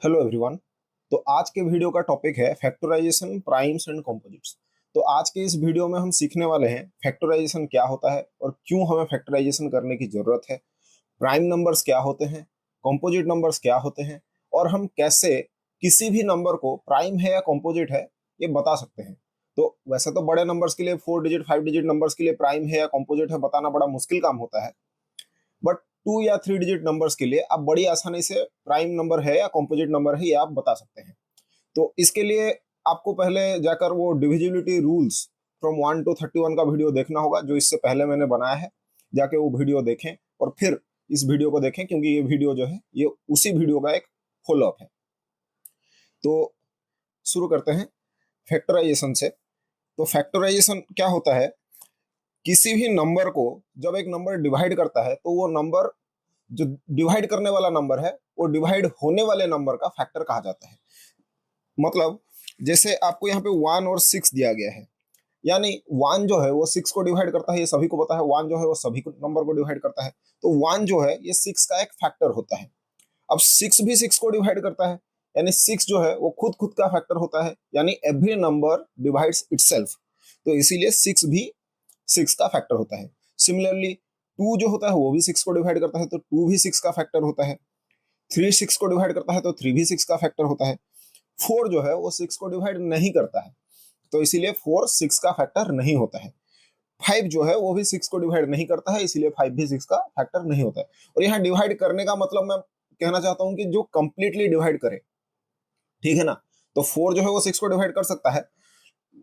Hello everyone. तो आज के वीडियो का टॉपिक है फैक्टराइजेशन, प्राइम्स एंड कंपोजिट्स। तो आज के इस वीडियो में हम सीखने वाले हैं फैक्टराइजेशन क्या होता है और क्यों हमें फैक्टराइजेशन करने की जरूरत है, प्राइम नंबर्स क्या होते हैं, कंपोजिट नंबर्स क्या होते हैं और हम कैसे किसी भी नंबर को प्राइम है या कंपोजिट है ये बता सकते हैं। तो वैसे तो बड़े नंबर्स के लिए 4 डिजिट 5 डिजिट नंबर्स के लिए प्राइम है या कंपोजिट है बताना बड़ा मुश्किल काम होता है, बट 2 या 3 डिजिट नंबर्स के लिए आप बड़ी आसानी से प्राइम नंबर है या कॉम्पोजिट नंबर है ये आप बता सकते हैं। तो इसके लिए आपको पहले जाकर वो डिविजिबिलिटी रूल्स फ्रॉम 1 to 31 का वीडियो देखना होगा जो इससे पहले मैंने बनाया है। जाके वो वीडियो देखें और फिर इस वीडियो को देखें क्योंकि ये वीडियो जो है ये उसी वीडियो का एक फॉलोअप है। तो शुरू करते हैं फैक्टराइजेशन से। तो फैक्टराइजेशन क्या होता है, किसी भी नंबर को जब एक नंबर डिवाइड करता है तो वो नंबर जो डिवाइड करने वाला नंबर है वो डिवाइड होने वाले नंबर का फैक्टर कहा जाता है। मतलब जैसे आपको यहाँ पे 1 और 6 दिया गया है, यानी 1 जो है वो 6 को डिवाइड करता है, ये सभी को पता है। 1 जो है वो सभी नंबर को डिवाइड करता है, तो 1 जो है ये 6 का एक फैक्टर होता है। अब 6 भी 6 को डिवाइड करता है, यानी 6 जो है वो खुद खुद का फैक्टर होता है, यानी एवरी नंबर डिवाइड्स इटसेल्फ। तो इसीलिए 6 भी 6 का फैक्टर होता है। सिमिलरली 2 जो होता है वो भी 6 को डिवाइड करता है, तो 2 भी 6 का फैक्टर होता है। 3 6 को डिवाइड करता है तो 3 भी 6 का फैक्टर होता है। 4 जो है वो 6 को डिवाइड नहीं करता है, तो इसीलिए 4 6 का फैक्टर नहीं होता है। 5 जो है वो भी 6 को डिवाइड नहीं करता है, इसीलिए 5 भी 6 का फैक्टर नहीं होता है। और यहाँ डिवाइड करने का मतलब मैं कहना चाहता हूं कि जो कंप्लीटली डिवाइड करे, ठीक है ना। तो 4 जो है वो 6 को डिवाइड कर सकता है,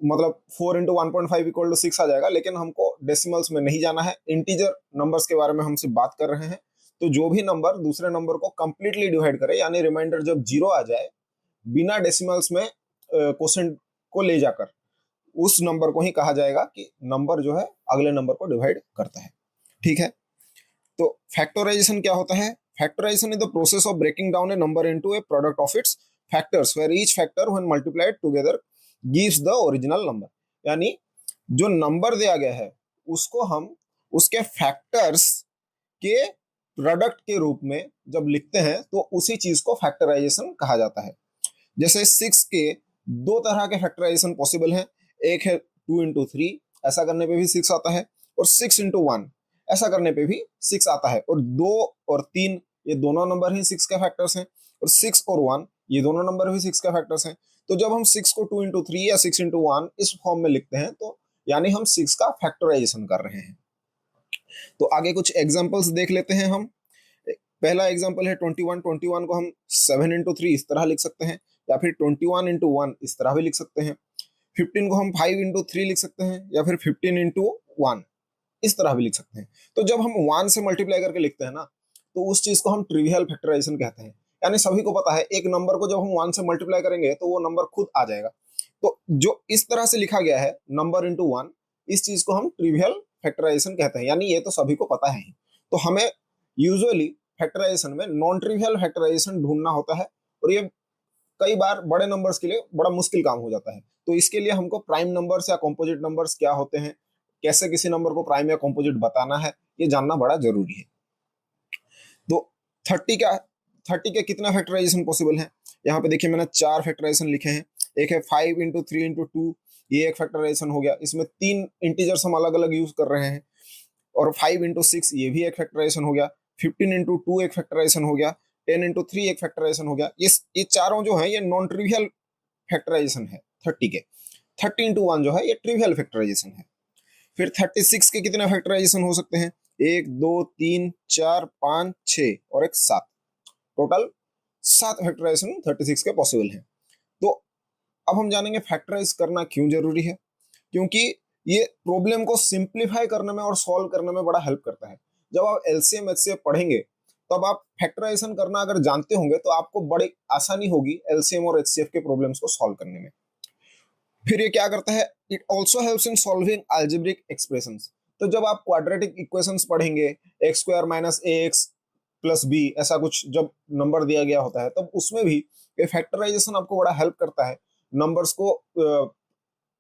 मतलब 4 इंटू 1.5 इक्वल टू 6 आ जाएगा, लेकिन हमको डेसिमल्स में नहीं जाना है, इंटीजर नंबर्स के बारे में हम सिर्फ बात कर रहे हैं। तो जो भी नंबर दूसरे नंबर को कंप्लीटली डिवाइड करे, यानी रिमाइंडर जब 0 आ जाए बिना डेसिमल्स में क्वोशेंट को ले जाकर, उस नंबर को ही कहा जाएगा कि नंबर जो है अगले नंबर को डिवाइड करता है। ठीक है। तो फैक्टराइजेशन क्या होता है? Factorisation is the process of breaking down a number into a product of its factors where each factor when multiplied together gives the original number. यानी जो नंबर दिया गया है उसको हम उसके फैक्टर्स के प्रोडक्ट के रूप में जब लिखते हैं तो उसी चीज को फैक्टराइजेशन कहा जाता है। जैसे 6 के दो तरह के फैक्टराइजेशन पॉसिबल हैं। एक है 2 into 3, ऐसा करने पे भी 6 आता है, और 6 into 1 ऐसा करने पे भी 6 आता है। और 2 और 3 ये दोनों नंबर ही 6 के फैक्टर्स हैं, और 6 और 1 ये दोनों नंबर भी 6 के फैक्टर्स हैं। तो जब हम 6 को 2 into 3 या 6 into 1 इस फॉर्म में लिखते हैं तो यानी हम 6 का फैक्टराइजेशन कर रहे हैं। तो आगे कुछ एग्जाम्पल्स देख लेते हैं हम। पहला एग्जाम्पल है 21। 21 को हम 7 into 3 इस तरह लिख सकते हैं, या फिर 21 into 1 इस तरह भी लिख सकते हैं। 15 को हम 5 into 3 लिख सकते हैं, या फिर 15 into 1 इस तरह भी लिख सकते हैं। तो जब हम 1 से मल्टीप्लाई करके लिखते हैं ना, तो उस चीज को हम ट्रिवियल फैक्टराइजेशन कहते हैं। यानी सभी को पता है एक नंबर को जब हम 1 से मल्टीप्लाई करेंगे तो वो नंबर खुद आ जाएगा। तो जो इस तरह से लिखा गया है नंबर इंटू 1, इस चीज को हम ट्रिवियल फैक्टराइजेशन कहते हैं, यानी ये तो सभी को पता है ही। तो हमें यूजुअली फैक्टराइजेशन में नॉन ट्रिवियल फैक्टराइजेशन ढूंढना होता है, और ये कई बार बड़े नंबर्स के लिए बड़ा मुश्किल काम हो जाता है। तो इसके लिए हमको प्राइम नंबर्स या कॉम्पोजिट नंबर्स क्या होते हैं, कैसे किसी नंबर को प्राइम या कॉम्पोजिट बताना है, ये जानना बड़ा जरूरी है। तो 30 के कितना फैक्टराइजेशन पॉसिबल है? यहाँ पे देखिए मैंने 4 फैक्टराइजेशन लिखे हैं। एक है 5 into 3 into 2, ये एक फैक्टराइजेशन हो गया। इसमें 3 इंटीजर्स हम अलग अलग यूज कर रहे हैं। और 5 into 6 ये भी एक फैक्टराइजेशन हो गया। 15 into 2 एक फैक्टराइजेशन हो गया। 10 into 3 एक फैक्टराइजेशन हो गया। ये चारों जो है ये नॉन ट्रिवियल फैक्टराइजेशन है 30 के। 30 into 1 जो है ये ट्रिवियल फैक्टराइजेशन है। फिर 36 के कितने फैक्टराइजेशन हो सकते हैं? 1 2 3 4 5 6 और एक 7, टोटल 7 फैक्टराइजेशन 36 के पॉसिबल हैं। तो अब हम जानेंगे फैक्टराइज करना क्यों जरूरी है। क्योंकि ये प्रॉब्लम को सिंप्लीफाई करने में और सॉल्व करने में बड़ा हेल्प करता है। जब आप एलसीएम एचसीएफ पढ़ेंगे तब आप फैक्टराइजेशन करना अगर जानते होंगे तो आपको बड़ी आसानी होगी एलसीएम और एचसीएफ के प्रॉब्लम्स को सॉल्व करने में। फिर ये क्या करता है, it also helps in solving algebraic expressions. तो जब आप क्वाड्रेटिक इक्वेशंस पढ़ेंगे, एक्स स्क्वायर माइनस ए एक्स प्लस बी ऐसा कुछ जब नंबर दिया गया होता है तब उसमें भी ये फैक्टराइजेशन आपको बड़ा हेल्प करता है नंबर्स को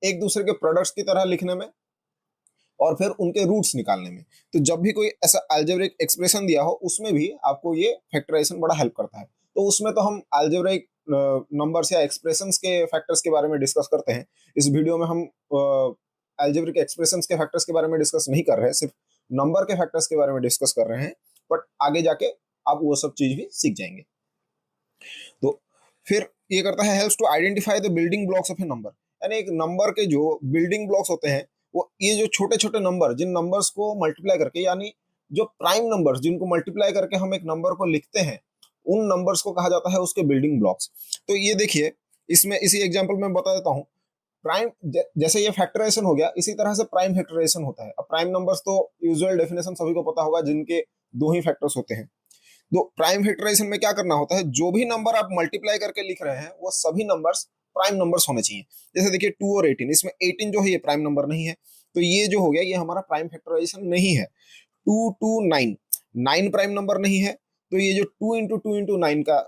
एक दूसरे के प्रोडक्ट्स की तरह लिखने में और फिर उनके रूट्स निकालने में। तो जब भी कोई ऐसा अलजेब्रिक एक्सप्रेशन दिया हो उसमें भी आपको ये फैक्टराइजेशन बड़ा हेल्प करता है। तो उसमें तो हम अलजेब्रिक नंबर्स या एक्सप्रेशंस के फैक्टर्स के बारे में डिस्कस करते हैं। इस वीडियो में हम अलजेब्रिक एक्सप्रेशंस के फैक्टर्स के बारे में डिस्कस नहीं कर रहे हैं, सिर्फ नंबर के फैक्टर्स के बारे में डिस्कस कर रहे हैं, बट आगे जाके आप वो सब चीज भी सीख जाएंगे। तो फिर ये करता है helps to identify the building blocks of a number, यानी एक नंबर के जो बिल्डिंग ब्लॉक्स होते हैं वो ये जो छोटे छोटे नंबर, जिन नंबर्स को मल्टीप्लाई करके, यानी जो प्राइम नंबर्स जिनको मल्टीप्लाई करके हम एक नंबर को लिखते हैं, उन नंबर्स को कहा जाता है उसके बिल्डिंग ब्लॉक्स। तो ये देखिए, इसमें इसी एग्जांपल में बता देता हूँ। प्राइम जैसे ये फैक्टराइजेशन हो गया, इसी तरह से प्राइम फैक्टराइजेशन होता है। अब प्राइम नंबर्स तो यूजुअल डेफिनेशन सभी को पता होगा, जिनके दो ही फैक्टर्स होते हैं। तो प्राइम फैक्टराइजेशन में क्या करना होता है, जो भी नंबर आप मल्टीप्लाई करके लिख रहे हैं वो सभी नंबर्स प्राइम नंबर्स होने चाहिए। जैसे देखिए 2 और 18, इसमें 18 जो है ये प्राइम नंबर नहीं है, तो ये जो हो गया ये हमारा प्राइम फैक्टराइजेशन नहीं है। 2 to 9, 9 प्राइम नंबर नहीं है, तो ये जो 2 into 2 into 9 का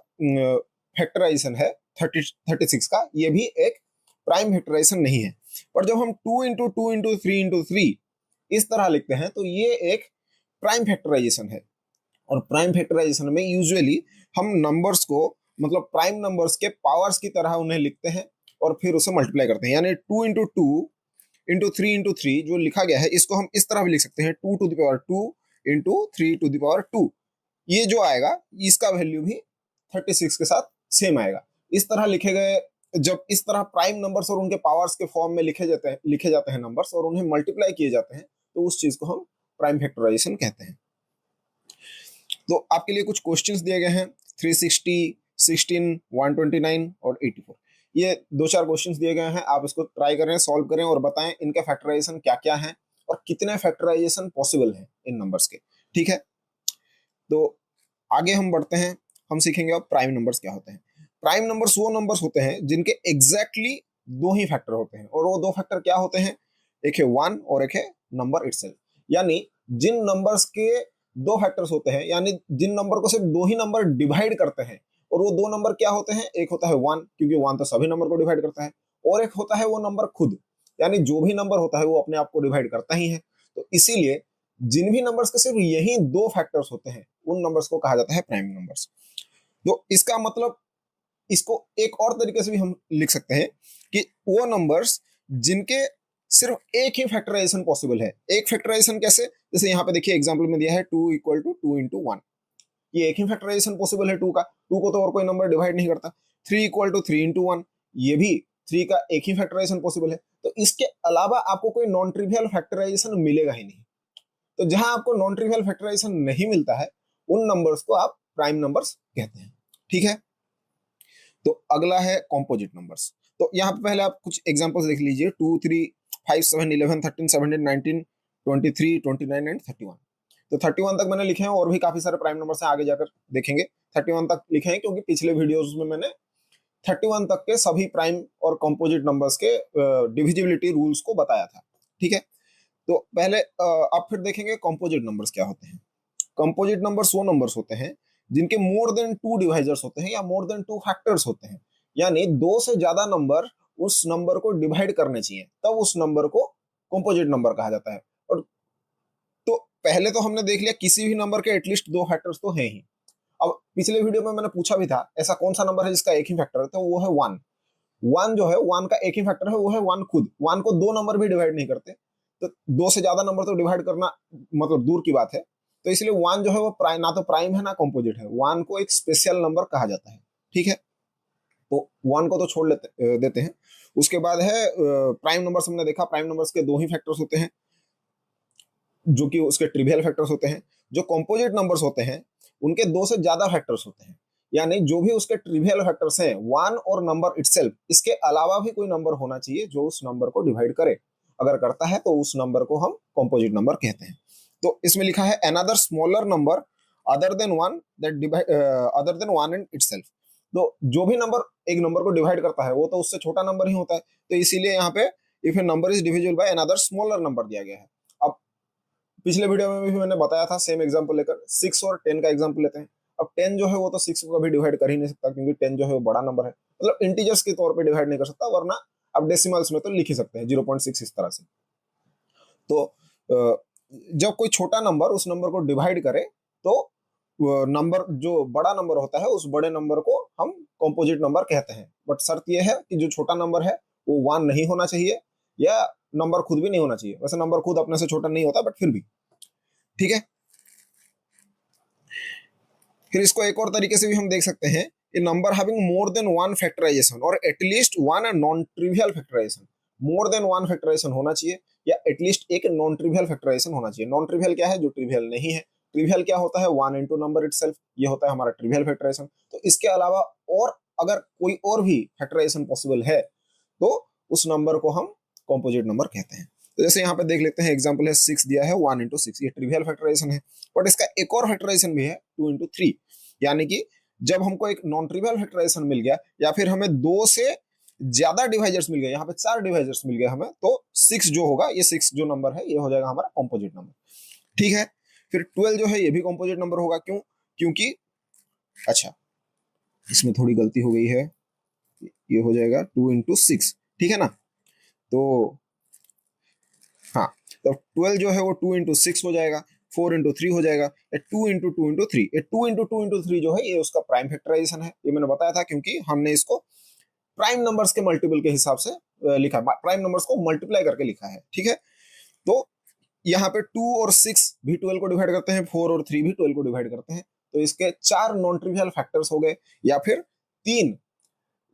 फैक्टराइजेशन है 36 का, ये भी एक प्राइम फैक्टराइजेशन नहीं है। पर जब हम 2 into 2 into 3 into 3 इस तरह लिखते हैं तो ये एक प्राइम फैक्टराइजेशन है। और प्राइम फैक्टराइजेशन में यूजुअली हम नंबर्स को, मतलब प्राइम नंबर्स के पावर्स की तरह उन्हें लिखते हैं और फिर उसे मल्टीप्लाई करते हैं। यानी 2 into 2 into 3 into 3 जो लिखा गया है, इसको हम इस तरह भी लिख सकते हैं, 2 to the power 2 into 3 to the power 2। ये जो आएगा इसका वैल्यू भी 36 के साथ सेम आएगा। इस तरह लिखे गए, जब इस तरह प्राइम नंबर्स और उनके पावर्स के फॉर्म में लिखे जाते हैं नंबर्स और उन्हें मल्टीप्लाई किए जाते हैं, तो उस चीज को हम प्राइम फैक्टराइजेशन कहते हैं। तो आपके लिए कुछ क्वेश्चंस दिए गए हैं, 360, 16, 129 और 84। ये 2-4 क्वेश्चंस दिए गए हैं, आप इसको ट्राई करें, सॉल्व करें और बताएं इनके फैक्टराइजेशन क्या क्या है और कितने फैक्टराइजेशन पॉसिबल है इन नंबर्स के। ठीक है, तो आगे हम बढ़ते हैं, हम सीखेंगे अब प्राइम नंबर्स क्या होते हैं। प्राइम नंबर्स वो नंबर्स होते हैं जिनके एग्जैक्टली दो ही फैक्टर होते हैं, और वो दो फैक्टर क्या होते हैं, एक है 1 और एक है नंबर इटसेल्फ। यानी जिन नंबर्स के दो फैक्टर्स होते हैं, यानी जिन नंबर को सिर्फ दो ही नंबर डिवाइड करते हैं, और वो दो नंबर क्या होते हैं, एक होता है 1, क्योंकि 1 तो सभी नंबर को डिवाइड करता है, और एक होता है वो नंबर खुद, यानी जो भी नंबर होता है वो अपने आप को डिवाइड करता ही है। तो इसीलिए जिन भी नंबर्स के सिर्फ यही दो फैक्टर्स होते हैं, उन नंबर्स को कहा जाता है प्राइम नंबर्स। तो इसका मतलब, इसको एक और तरीके से भी हम लिख सकते हैं कि वो नंबर्स जिनके सिर्फ एक ही फैक्टराइजेशन पॉसिबल है। एक फैक्टराइजेशन कैसे, जैसे यहाँ पे देखिए एग्जांपल में दिया है 2 = 2 into 1, ये एक ही फैक्टराइजेशन पॉसिबल है 2 का, 2 को तो और कोई नंबर डिवाइड नहीं करता। 3 = 3 into 1, ये भी 3 का एक ही फैक्टराइजेशन पॉसिबल है। तो इसके अलावा आपको कोई नॉन ट्रिवियल फैक्टराइजेशन मिलेगा ही नहीं। तो जहां आपको नॉन ट्रिवियल फैक्टराइजेशन नहीं मिलता है, उन नंबर्स को आप प्राइम नंबर्स कहते हैं। ठीक है, तो अगला है कॉम्पोजिट नंबर्स। तो यहाँ पे पहले आप कुछ एग्जांपल्स देख लीजिए, 2, 3, 5, 7, 11, 13, 17, 19, 23, 29 एंड 31। तो 31 तक मैंने लिखे हैं, और भी काफी सारे प्राइम नंबर्स हैं, आगे जाकर देखेंगे। 31 तक लिखे हैं क्योंकि पिछले वीडियोस में मैंने 31 तक के सभी प्राइम और कॉम्पोजिट नंबर्स के डिविजिबिलिटी रूल्स को बताया था। ठीक है, तो पहले आप फिर देखेंगे कॉम्पोजिट नंबर्स क्या होते हैं। कंपोजिट नंबर्स वो नंबर्स होते हैं जिनके मोर देन 2 डिवाइजर्स होते हैं या मोर देन 2 फैक्टर्स होते हैं, यानी दो से ज्यादा नंबर उस नंबर को डिवाइड करने चाहिए, तब उस नंबर को कंपोजिट नंबर कहा जाता है। और तो पहले तो हमने देख लिया किसी भी नंबर के एटलीस्ट दो फैक्टर्स तो हैं ही। अब पिछले वीडियो में मैंने पूछा भी था ऐसा कौन सा नंबर है जिसका एक ही फैक्टर है, तो वो है 1। 1 जो है, 1 का एक ही फैक्टर है, वो है 1 खुद। 1 को दो नंबर भी डिवाइड नहीं करते, तो दो से ज्यादा नंबर तो डिवाइड करना मतलब दूर की बात है। तो इसलिए 1 जो है वो प्राइम, ना तो प्राइम है ना कंपोजिट है, 1 को एक स्पेशल नंबर कहा जाता है। ठीक है, तो 1 को तो छोड़ देते हैं। उसके बाद है प्राइम नंबर्स। हमने देखा प्राइम नंबर्स के दो ही फैक्टर्स होते हैं जो कि उसके ट्रिवियल फैक्टर्स होते हैं। जो कंपोजिट नंबर्स होते हैं उनके दो से ज्यादा फैक्टर्स होते हैं, यानी जो भी उसके ट्रिवियल फैक्टर्स हैं 1 और नंबर इटसेल्फ, इसके अलावा भी कोई नंबर होना चाहिए जो उस नंबर को डिवाइड करे। अगर करता है तो उस नंबर को हम कंपोजिट नंबर कहते हैं। तो इसमें लिखा है another smaller number other than 1 that divide other than 1 and itself. तो जो भी नंबर एक नंबर को डिवाइड करता है वो तो उससे छोटा नंबर ही होता है, तो इसीलिए यहाँ पे if a number is divisible by another smaller number दिया गया है। अब पिछले वीडियो में भी मैंने बताया था सेम एग्जांपल लेकर, 6 और 10 का एग्जांपल लेते हैं। अब 10 जो है वो तो 6 को कभी डिवाइड कर ही नहीं सकता, क्योंकि 10 जो है वो बड़ा नंबर है, मतलब इंटीजर्स के तौर पे डिवाइड नहीं कर सकता, वरना अब डेसिमल्स में तो लिख ही सकते हैं 0.6 इस तरह से। तो जब कोई छोटा नंबर उस नंबर को डिवाइड करे तो नंबर जो बड़ा नंबर होता है उस बड़े नंबर को हम कॉम्पोजिट नंबर कहते हैं। बट शर्त यह है कि जो छोटा नंबर है वो 1 नहीं होना चाहिए, या नंबर खुद भी नहीं होना चाहिए। वैसे नंबर खुद अपने से छोटा नहीं होता बट फिर भी ठीक है। फिर इसको एक और तरीके से भी हम देख सकते हैं, a number having more than one factorization और at least one non trivial factorization. More than one factorization होना चाहिए या एटलीस्ट एक नॉन ट्रिवियल फैक्टराइजेशन होना चाहिए। नॉन ट्रिवियल क्या है? जो ट्रिवियल नहीं है। ट्रिवियल क्या होता है? वन इंटू नंबर इटसेल्फ, ये होता है हमारा ट्रिवियल फैक्टराइजेशन। तो इसके अलावा और अगर कोई और भी फैक्टराइजेशन पॉसिबल है तो उस नंबर को हम कॉम्पोजिट नंबर कहते हैं। तो जैसे यहाँ पे देख लेते हैं, एग्जांपल है 6 दिया है, 1 इंटू 6, ये ट्रिवियल फैक्टराइजेशन है। बट इसका एक और फैक्टराइजेशन भी है, 2 इंटू 3, यानी कि जब हमको एक नॉन ट्रिवियल फैक्टराइजेशन मिल गया या फिर हमें 2 से ज्यादा डिवाइजर्स मिल गए, यहाँ पे 4 डिवाइजर्स मिल गए हमें, तो 6 जो होगा, ये 6 जो नंबर है ये हो जाएगा हमारा कॉम्पोजिट नंबर। ठीक है। फिर 12 जो है ये भी कॉम्पोजिट नंबर होगा। क्यों? क्योंकि अच्छा, इसमें थोड़ी गलती हो गई है, ये हो जाएगा 2 इंटू 6, ठीक है ना। तो हाँ, तो 12 जो है वो 2 इंटू 6 हो जाएगा, 4 इंटू 3 हो जाएगा, 2 इंटू 2 इंटू 3। ये 2 इंटू 2 इंटू 3 जो है ये उसका प्राइम फैक्टराइजेशन है। ये मैंने बताया था क्योंकि हमने इसको प्राइम नंबर्स के मल्टीपल के हिसाब से लिखा है, प्राइम नंबर्स को मल्टीप्लाई करके लिखा है। ठीक है। तो यहाँ पे 2 और 6 भी 12 को डिवाइड करते हैं, 4 और 3 भी 12 को डिवाइड करते हैं। तो इसके 4 नॉन ट्रिवियल फैक्टर्स हो गए, या फिर 3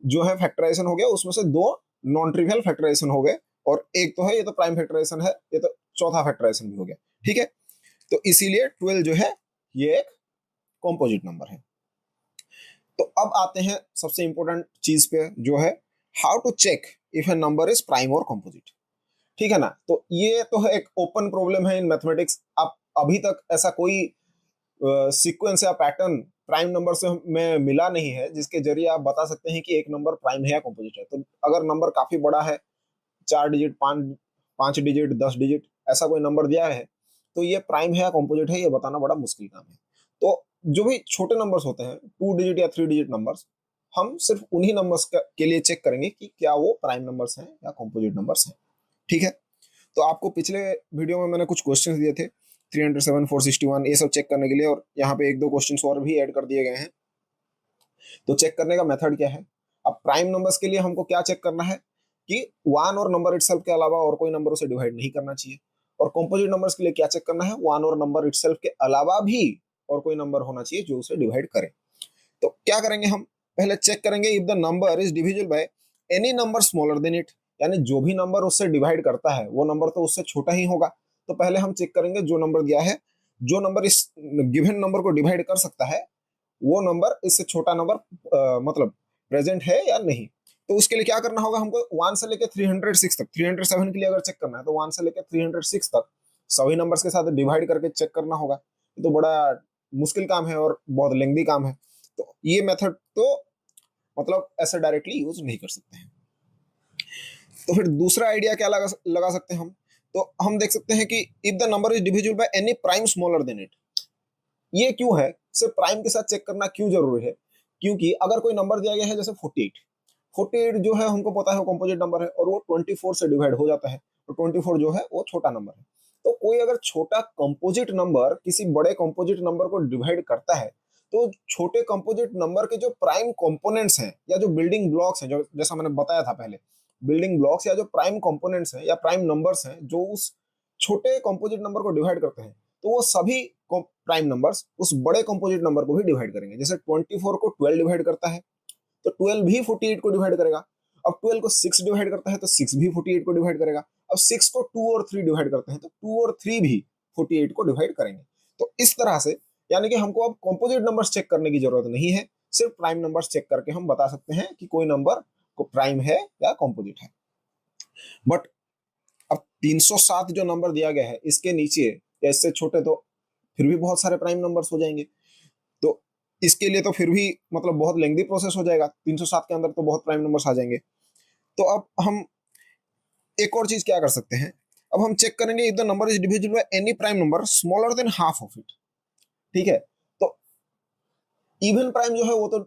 जो है फैक्टराइजेशन हो गया, उसमें से 2 नॉन ट्रिवियल फैक्टराइजेशन हो गए, और एक तो है ये तो प्राइम फैक्टराइजेशन है, ये तो चौथा फैक्टराइजेशन भी हो गया। ठीक है। तो इसीलिए 12 जो है ये एक कॉम्पोजिट नंबर है। तो अब आते हैं सबसे इंपॉर्टेंट चीज पे, जो है how to check if a number is prime और कॉम्पोजिट। ठीक है ना। तो ये तो है एक ओपन प्रॉब्लम है इन मैथमेटिक्स। आप अभी तक ऐसा कोई सीक्वेंस या पैटर्न प्राइम नंबर से में मिला नहीं है जिसके जरिए आप बता सकते हैं कि एक नंबर प्राइम है या कॉम्पोजिट है। तो अगर नंबर काफी बड़ा है, 4 डिजिट, 5 डिजिट, 10 डिजिट, ऐसा कोई नंबर दिया है, तो ये प्राइम है या कॉम्पोजिट है ये बताना बड़ा मुश्किल काम है। तो जो भी छोटे नंबर्स होते हैं, 2 डिजिट या 3 डिजिट नंबर्स, हम सिर्फ उन्हीं नंबर्स के लिए चेक करेंगे कि क्या वो प्राइम नंबर्स हैं या कॉम्पोजिट नंबर्स हैं। ठीक है। तो आपको पिछले वीडियो में मैंने कुछ क्वेश्चंस दिए थे, 307, 461, ये सब चेक करने के लिए, और यहाँ पे एक दो क्वेश्चंस और भी ऐड कर दिए गए हैं। तो चेक करने का मेथड क्या है? अब प्राइम नंबर्स के लिए हमको क्या चेक करना है कि 1 और नंबर इटसेल्फ के अलावा और कोई नंबर उसे डिवाइड नहीं करना चाहिए। और कॉम्पोजिट नंबर्स के लिए क्या चेक करना है? 1 और नंबर इटसेल्फ के अलावा भी और कोई नंबर होना चाहिए जो उसे डिवाइड करे। तो क्या करेंगे हम? पहले चेक करेंगे if the number is divisible by any number smaller than it, यानी जो भी नंबर उससे डिवाइड करता है वो नंबर तो उससे छोटा ही होगा। तो पहले हम चेक करेंगे जो नंबर दिया है, जो नंबर इस गिवन नंबर को डिवाइड कर सकता है, वो नंबर इससे छोटा नंबर मतलब प्रेजेंट है या नहीं। तो उसके लिए क्या करना होगा? हमको 1 से लेकर 306 तक, 307 के लिए अगर चेक करना है तो 1 से लेकर 306 तक सभी नंबर्स के साथ डिवाइड करके चेक करना होगा। तो बड़ा मुश्किल काम है और बहुत लेंथी काम है। तो ये मेथड तो मतलब ऐसे डायरेक्टली यूज नहीं कर सकते हैं। तो फिर दूसरा आइडिया क्या लगा सकते हैं हम? तो हम देख सकते हैं कि if the number is divisible by any prime smaller than it. ये क्यों है? सिर्फ प्राइम के साथ चेक करना क्यों जरूरी है? क्योंकि अगर कोई नंबर दिया गया है जैसे 48, 48 जो है हमको पता है वो कंपोजिट नंबर है और वो 24 से डिवाइड हो जाता है, तो 24 जो है वो छोटा नंबर है। तो कोई अगर छोटा कंपोजिट नंबर किसी बड़े कंपोजिट नंबर को डिवाइड करता है, तो छोटे कंपोजिट नंबर के जो प्राइम कंपोनेंट्स हैं या जो बिल्डिंग ब्लॉक्स हैं, जो जैसा मैंने बताया था पहले, बिल्डिंग ब्लॉक्स या जो प्राइम कंपोनेंट्स हैं या प्राइम नंबर्स हैं जो उस छोटे कंपोजिट नंबर को डिवाइड करते हैं, तो वो सभी प्राइम नंबर्स उस बड़े कंपोजिट नंबर को भी डिवाइड करेंगे। जैसे 24 को 12 डिवाइड करता है तो 12 भी 48 को डिवाइड करेगा। अब 12 को 6 डिवाइड करता है तो 6 भी 48 को डिवाइड करेगा। अब 6 को 2 और 3 डिवाइड करते हैं तो 2 और 3 भी 48 को डिवाइड करेंगे। तो इस तरह से यानी कि हमको अब कंपोजिट नंबर्स चेक करने की जरूरत नहीं है, सिर्फ प्राइम नंबर्स चेक करके हम बता सकते हैं कि कोई नंबर को प्राइम है या कंपोजिट है। बट अब 307 जो नंबर दिया गया है इसके नीचे या इससे छोटे तो फिर भी बहुत सारे प्राइम नंबर्स हो जाएंगे। तो इसके लिए तो फिर भी मतलब बहुत लेंथी प्रोसेस हो जाएगा, 307 के अंदर तो बहुत प्राइम नंबर्स आ जाएंगे। तो अब हम एक और चीज क्या कर सकते हैं? अब हम चेक करेंगे if the number is divisible by any prime number smaller than half of it. ठीक है। तो इवन प्राइम जो है वो तो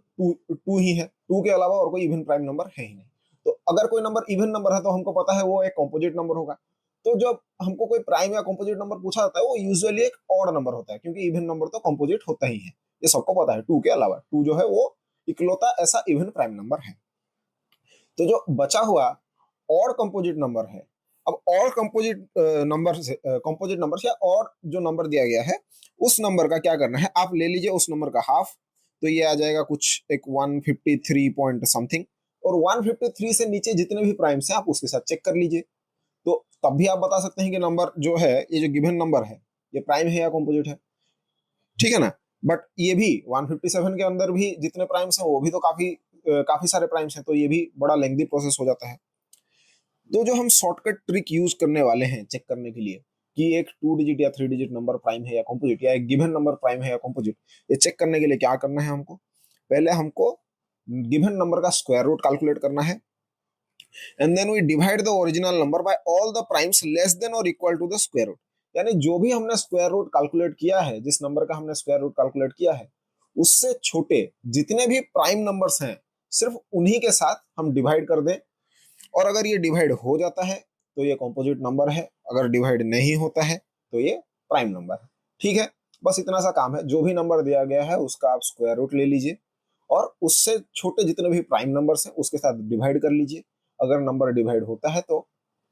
टू ही है, टू के अलावा और कोई इवन प्राइम नंबर है ही नहीं। तो अगर कोई नंबर इवन नंबर है तो हमको पता है वो एक कॉम्पोजिट नंबर होगा। तो जब हमको कोई प्राइम या कॉम्पोजिट नंबर पूछा जाता है वो यूजुअली एक ऑड नंबर होता है, क्योंकि इवन नंबर तो कॉम्पोजिट होता ही है। ये सबको पता है, 2 के अलावा 2 जो है वो इकलौता ऐसा इवन प्राइम नंबर है। तो जो बचा हुआ ऑड कंपोजिट नंबर है, अब ऑड कंपोजिट नंबर से कंपोजिट नंबर या और जो नंबर दिया गया है उस नंबर का क्या करना है, आप ले लीजिए उस नंबर का हाफ, तो ये आ जाएगा कुछ एक 153 पॉइंट समथिंग, और 153 से नीचे जितने भी प्राइम्स हैं आप उसके साथ चेक कर लीजिए, तो तब भी आप बता सकते हैं कि नंबर जो है, ये जो गिवन नंबर है ये प्राइम है या कंपोजिट है, ठीक है ना। बट ये भी 157 के अंदर भी जितने प्राइम्स हैं वो भी तो काफी सारे प्राइम्स हैं, तो ये भी बड़ा लेंथी प्रोसेस हो जाता है। तो जो हम शॉर्टकट ट्रिक यूज करने वाले हैं चेक करने के लिए कि एक 2 डिजिट या 3 डिजिट नंबर प्राइम है या कंपोजिट, या एक गिवन नंबर प्राइम है या कंपोजिट, ये चेक करने के लिए क्या करना है हमको, पहले हमको गिवन नंबर का स्क्वायर रूट कैलकुलेट करना है, and then we divide the original number by all the primes less than और equal to the square root. यानी जो भी हमने स्क्वायर रूट कैलकुलेट किया है, जिस नंबर का हमने स्क्वायर रूट कैलकुलेट किया है, उससे छोटे जितने भी प्राइम नंबर्स हैं सिर्फ उन्हीं के साथ हम डिवाइड कर दें, और अगर ये डिवाइड हो जाता है तो ये कॉम्पोजिट नंबर है, अगर डिवाइड नहीं होता है तो ये प्राइम नंबर है, ठीक है। बस इतना सा काम है, जो भी नंबर दिया गया है उसका आप स्क्वायर रूट ले लीजिए और उससे छोटे जितने भी प्राइम नंबर्स हैं उसके साथ डिवाइड कर लीजिए, अगर नंबर डिवाइड होता है तो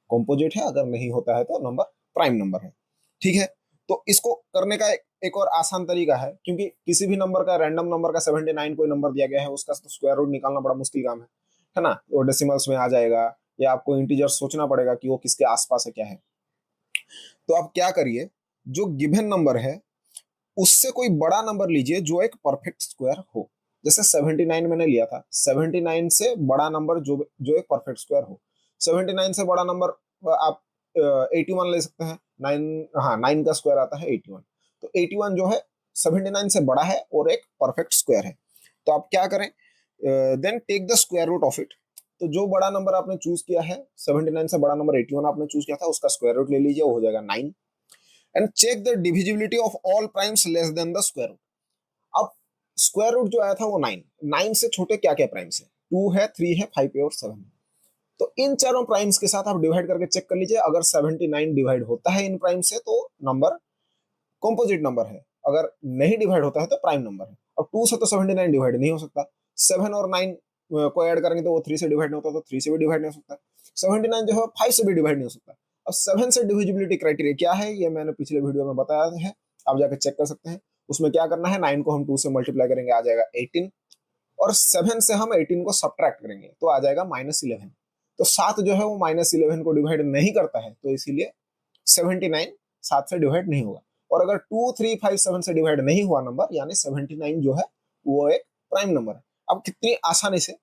कॉम्पोजिट है, अगर नहीं होता है तो नंबर प्राइम नंबर है, ठीक है। तो इसको करने का एक और आसान तरीका है, क्योंकि किसी भी नंबर का, रैंडम नंबर का 79 कोई नंबर दिया गया है, उसका तो स्क्वायर रूट निकालना बड़ा मुश्किल काम है ना, वो डेसिमल्स में आ जाएगा या आपको इंटीजर सोचना पड़ेगा कि वो किसके आसपास है क्या है। तो आप क्या करिए, जो गिवन नंबर है उससे कोई बड़ा नंबर लीजिए जो एक परफेक्ट स्क्वायर हो, जैसे 79 मैंने लिया था, 79 से बड़ा नंबर जो जो एक परफेक्ट स्क्वायर हो। 79 से बड़ा नंबर आप 81 ले सकते हैं, 9, हाँ 9 का स्क्वायर आता है 81, तो 81 जो है 79 से बड़ा है और एक परफेक्ट स्क्वायर है। तो आप क्या करें, then take the square root of it, तो जो बड़ा नंबर आपने चूज किया है, 79 से बड़ा नंबर 81 आपने चूज किया था, उसका स्क्वायर रूट ले लीजिए, वो हो जाएगा 9, and check the divisibility of all primes less than the square root. अब स्क्वायर रूट जो आया था वो 9, 9 से छोटे क्या क्या प्राइम्स है, 2 है, 3 है, 5 है और 7 है, तो इन चारों प्राइम्स के साथ आप डिवाइड करके चेक कर लीजिए, अगर 79 डिवाइड होता है इन प्राइम से तो नंबर कॉम्पोजिट नंबर है, अगर नहीं डिवाइड होता है तो प्राइम नंबर है। अब 2 से तो 79 डिवाइड नहीं हो सकता, 7 और 9 को ऐड करेंगे तो वो 3 से डिवाइड नहीं होता, तो 3 से भी डिवाइड नहीं हो सकता, 79 जो है 5 से भी डिवाइड नहीं हो सकता। अब 7 से डिविजिबिलिटी क्राइटेरिया क्या है ये मैंने पिछले वीडियो में बताया है, आप जाकर चेक कर सकते हैं। उसमें क्या करना है, 9 को हम 2 से मल्टीप्लाई करेंगे आ जाएगा 18, और 7 से हम 18 को सब्ट्रैक्ट करेंगे तो आ जाएगा -11, तो 7 जो है वो -11 को डिवाइड नहीं करता है, तो इसीलिए 79 7 से डिवाइड नहीं होगा। और अगर 2 3 5 7 से डिवाइड नहीं हुआ नंबर, यानी 79 जो है वो एक प्राइम नंबर है। अब कितनी आसानी से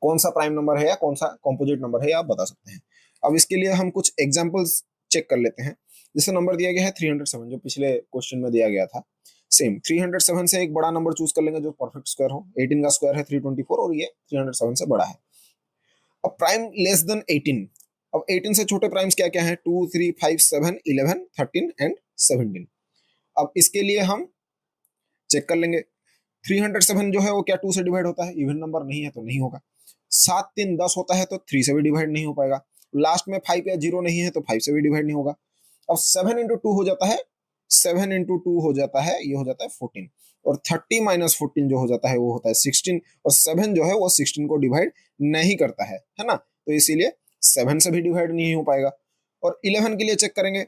कौन सा प्राइम नंबर है या कौन सा कॉम्पोजिट नंबर है आप बता सकते हैं। अब इसके लिए हम कुछ एग्जांपल्स चेक कर लेते हैं। जैसे नंबर दिया गया है 307, जो पिछले क्वेश्चन में दिया गया था, सेम 307 से एक बड़ा नंबर चूज कर लेंगे जो परफेक्ट स्क्वायर हो, 18 का स्क्वायर है 324 और ये 307 से बड़ा है। अब प्राइम लेस देन 18, अब 18 से छोटे प्राइम्स क्या क्या है, 2 3 5 7 11 13 एंड 17। अब इसके लिए हम चेक कर लेंगे, 307 जो है वो क्या 2 से डिवाइड होता है, इवन नंबर नहीं है तो नहीं होगा, 7 3 10 होता है तो 3 से भी डिवाइड नहीं हो पाएगा, लास्ट में 5 या 0 नहीं है तो 5 से भी डिवाइड नहीं होगा। अब 7 इंटू 2 हो जाता है, 7 इंटू 2 हो जाता है, ये हो जाता है 14, और 30 माइनस 14 जो हो जाता है वो होता है 16, और 7 जो है वो 16 को डिवाइड नहीं करता है ना, तो इसीलिए 7 से भी डिवाइड नहीं हो पाएगा। और 11 के लिए चेक करेंगे,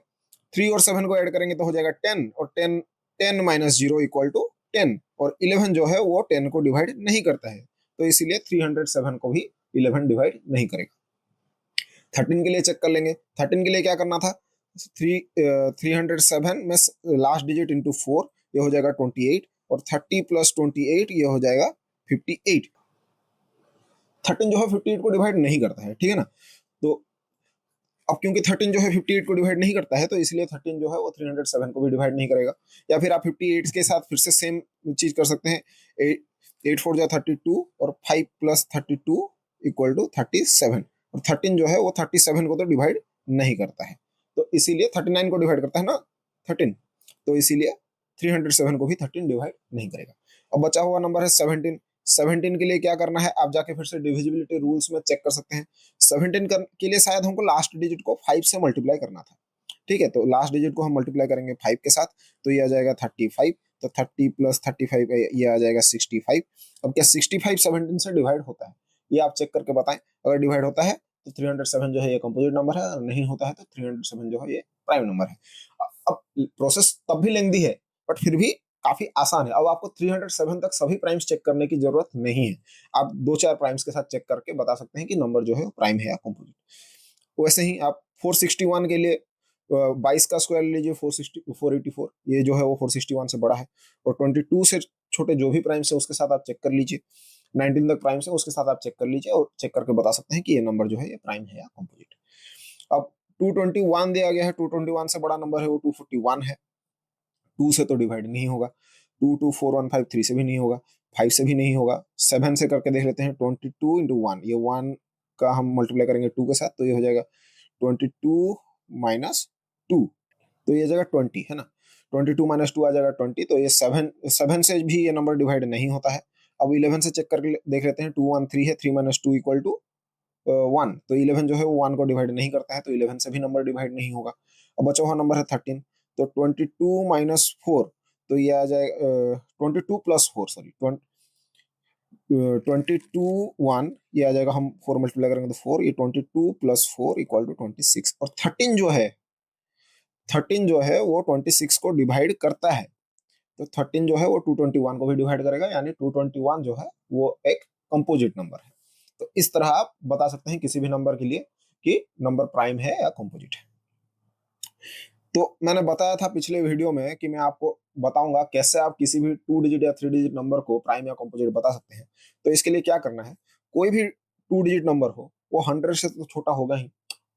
3 और 7 को ऐड करेंगे तो हो जाएगा 10, और 10 माइनस 0 इक्वल टू 10, और 11 जो है वो 10 को डिवाइड नहीं करता है, तो इसीलिए 307 को भी 11 डिवाइड नहीं करेगा। 13 के लिए चेक कर लेंगे, 13 के लिए क्या करना था, 307 में लास्ट डिजिट इंटू 4, ये हो जाएगा 28, और 30 प्लस 28 ये हो जाएगा 58। 13 जो है 58 को डिवाइड नहीं करता है, ठीक है ना। तो अब क्योंकि 13 जो है 58 को डिवाइड नहीं करता है तो इसलिए 13 जो है वो 307 को भी डिवाइड नहीं करेगा। या फिर आप 58 के साथ फिर से सेम चीज कर सकते हैं, 8 4 जा 32, और 5 प्लस 32 इक्वल टू 37, और 13 जो है वो 37 को तो डिवाइड नहीं करता है, तो इसीलिए 39 को डिवाइड करता है ना 13, तो इसीलिए 307 को भी 13 डिवाइड नहीं करेगा। अब बचा हुआ नंबर है 17, 17 के लिए क्या करना है, आप जाके फिर से डिविजिबिलिटी रूल्स में चेक कर सकते हैं। 17 के लिए शायद हमको लास्ट डिजिट को 5 से मल्टीप्लाई करना था, ठीक है, तो लास्ट डिजिट को हम मल्टीप्लाई करेंगे 5 के साथ, तो ये आ जाएगा 35, तो 30 प्लस 35 ये आ जाएगा 65। अब क्या 65 17 से डिवाइड होता है, ये आप चेक करके बताएं। अगर डिवाइड होता है तो 307 जो है ये कंपोजिट नंबर है, और नहीं होता है तो 307 जो है ये प्राइम नंबर है। अब प्रोसेस तब भी लेंदी है बट फिर भी काफी आसान है। अब आपको 307 तक सभी प्राइम्स चेक करने की जरूरत नहीं है, आप दो चार प्राइम्स के साथ चेक करके बता सकते हैं कि नंबर जो है प्राइम है या कंपोजिट। वैसे ही आप 461 के लिए 22 का स्क्वायर ले लीजिए, 484, ये जो है वो 461 से बड़ा है। और 22 से छोटे जो भी प्राइम्स है उसके साथ आप चेक कर लीजिए, 19 तक प्राइम्स है उसके साथ आप चेक कर लीजिए और चेक करके बता सकते हैं कि ये नंबर जो है ये प्राइम है या कंपोजिट। अब 221 दिया गया है, 221 से बड़ा नंबर है वो 241 है, 2 से तो डिवाइड नहीं होगा, 22415 3 से भी नहीं होगा, 5 से भी नहीं होगा, 7 से करके देख लेते हैं। 22 इंटू 1, ये 1 का हम मल्टीप्लाई करेंगे 2 के साथ तो ये हो जाएगा 22 माइनस 2, तो ये जाएगा 20 है ना। 22 माइनस 2 आ जाएगा 20, तो ये 7 से भी ये नंबर डिवाइड नहीं होता है। अब 11 से चेक करके देख लेते हैं, 2 1 3 है, 3 माइनस 2 इक्वल टू 1, तो 11 जो है वो 1 को डिवाइड नहीं करता है, तो 11 से भी नंबर डिवाइड नहीं होगा। अब बचा हुआ नंबर है 13, तो 22 माइनस 4, तो ये आ जाएगा 22 प्लस 4, सॉरी 22 1, ये आ जाएगा, हम 4 मल्टीप्लाई करेंगे तो 4, ये 22 प्लस 4 इक्वल टू 26। और 13 जो है वो 26 को डिवाइड करता है, तो 13 जो है वो 221 को भी डिवाइड करेगा, यानी 221 जो है वो एक कंपोजिट नंबर है। तो इस तरह आप बता सकते हैं किसी भी नंबर के लिए कि नंबर प्राइम है या कंपोजिट है। तो मैंने बताया था पिछले वीडियो में कि मैं आपको बताऊंगा कैसे आप किसी भी 2 डिजिट या 3 डिजिट नंबर को प्राइम या कंपोजिट बता सकते हैं। तो इसके लिए क्या करना है, कोई भी 2 डिजिट नंबर हो वो 100 से तो छोटा होगा ही,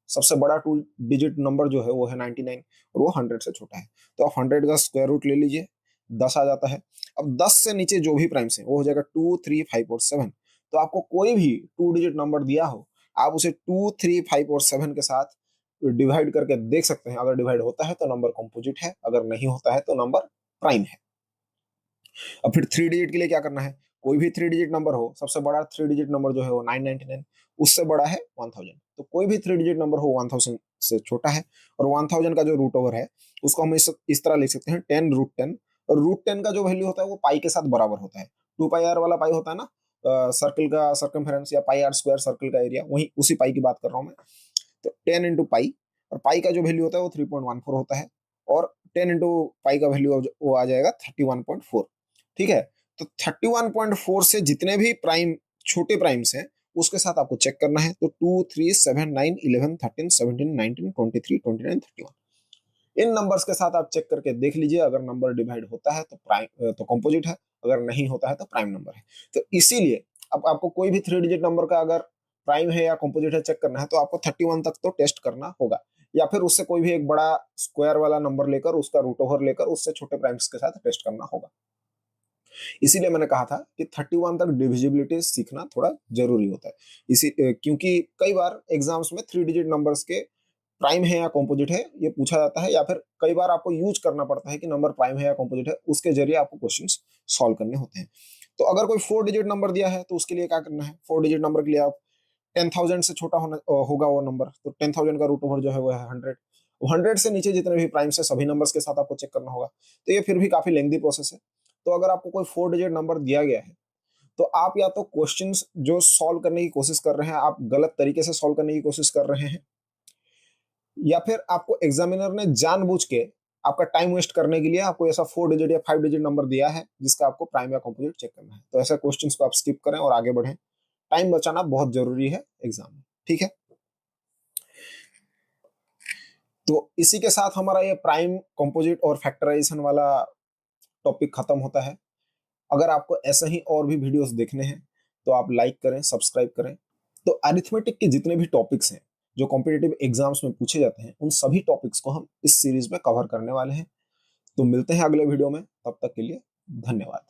सबसे बड़ा 2 डिजिट नंबर जो है वो है 99 और वो 100 से छोटा है, तो आप 100 का स्क्वायर रूट ले लीजिए, 10 आ जाता है। अब 10 से नीचे जो भी प्राइम्स है वो हो जाएगा 2 3 5 और 7। तो आपको कोई भी 2 डिजिट नंबर दिया हो, आप उसे 2 3 5 और 7 के साथ डिवाइड करके देख सकते हैं। अगर डिवाइड होता है तो नंबर कंपोजिट है, अगर नहीं होता है तो नंबर प्राइम है। अब फिर 3 डिजिट के लिए क्या करना है, कोई भी 3 डिजिट नंबर हो, सबसे बड़ा 3 डिजिट नंबर जो है वो 999, उससे बड़ा है 1000, तो कोई भी 3 डिजिट नंबर हो 1000 से छोटा है। और 1000 का जो रूट ओवर है उसको हम इस तरह लिख सकते हैं 10 रूट 10, और रूट 10 का जो वैल्यू होता है वो पाई के साथ बराबर होता है। 2 पाई आर वाला पाई होता है ना, सर्कल का सर्कमफेरेंस या पाई आर स्क्वायर सर्कल का एरिया, वही उसी पाई की बात कर रहा हूँ मैं। तो 10 इंटू पाई, और पाई का जो वैल्यू होता है वो 3.14 होता है, और 10 इंटू पाई का वैल्यू वो आ जाएगा 31.4। ठीक है, तो 31.4 से जितने भी प्राइम छोटे प्राइम्स हैं उसके साथ आपको चेक करना है, तो 2 3 7 9 11 13 17 19 23 29 31, इन नंबर्स के साथ आप चेक करके देख लीजिए। अगर नंबर डिवाइड होता है तो प्राइम तो कंपोजिट है, अगर नहीं होता है तो प्राइम नंबर है। तो इसीलिए अब आपको कोई भी 3 डिजिट नंबर का अगर प्राइम है या कंपोजिट है चेक करना है तो आपको 31 तक तो टेस्ट करना होगा, या फिर उससे कोई भी एक बड़ा स्क्वायर वाला नंबर लेकर उसका रूट ओवर लेकर उससे छोटे प्राइम्स के साथ टेस्ट करना होगा। इसीलिए मैंने कहा था कि 31 तक डिविजिबिलिटी सीखना थोड़ा जरूरी होता है। क्योंकि कई बार एग्जाम्स में 3 डिजिट नंबर्स के प्राइम है या कंपोजिट है ये पूछा जाता है, या फिर कई बार आपको यूज करना पड़ता है कि नंबर प्राइम है या कंपोजिट है, उसके जरिए आपको क्वेश्चंस सॉल्व करने होते हैं। तो अगर कोई 4 डिजिट नंबर दिया है तो उसके लिए क्या करना है, 4 डिजिट नंबर के लिए आप 10,000 से छोटा होगा वो नंबर, तो 10,000 का रूट ओवर जो है वो है 100। 100 से नीचे जितने भी प्राइम्स है सभी नंबर्स के साथ आपको चेक करना होगा, तो ये फिर भी काफी लेंथी प्रोसेस है। तो अगर आपको कोई 4 डिजिट नंबर दिया गया है तो आप या तो क्वेश्चंस जो सॉल्व करने की कोशिश कर रहे हैं आप गलत तरीके से सॉल्व करने की कोशिश कर रहे हैं, या फिर आपको एग्जामिनर ने जानबूझ के आपका टाइम वेस्ट करने के लिए आपको ऐसा 4 डिजिट या 5 डिजिट नंबर दिया है जिसका आपको प्राइम या कंपोजिट चेक करना है। तो ऐसे क्वेश्चंस को आप स्किप करें और आगे बढ़ें, टाइम बचाना बहुत जरूरी है एग्जाम में। ठीक है, तो इसी के साथ हमारा ये प्राइम कंपोजिट और फैक्टराइजेशन वाला टॉपिक खत्म होता है। अगर आपको ऐसे ही और भी वीडियोस देखने हैं तो आप लाइक करें, सब्सक्राइब करें। तो अरिथमेटिक के जितने भी टॉपिक्स हैं जो कॉम्पिटिटिव एग्जाम्स में पूछे जाते हैं उन सभी टॉपिक्स को हम इस सीरीज में कवर करने वाले हैं। तो मिलते हैं अगले वीडियो में, तब तक के लिए धन्यवाद।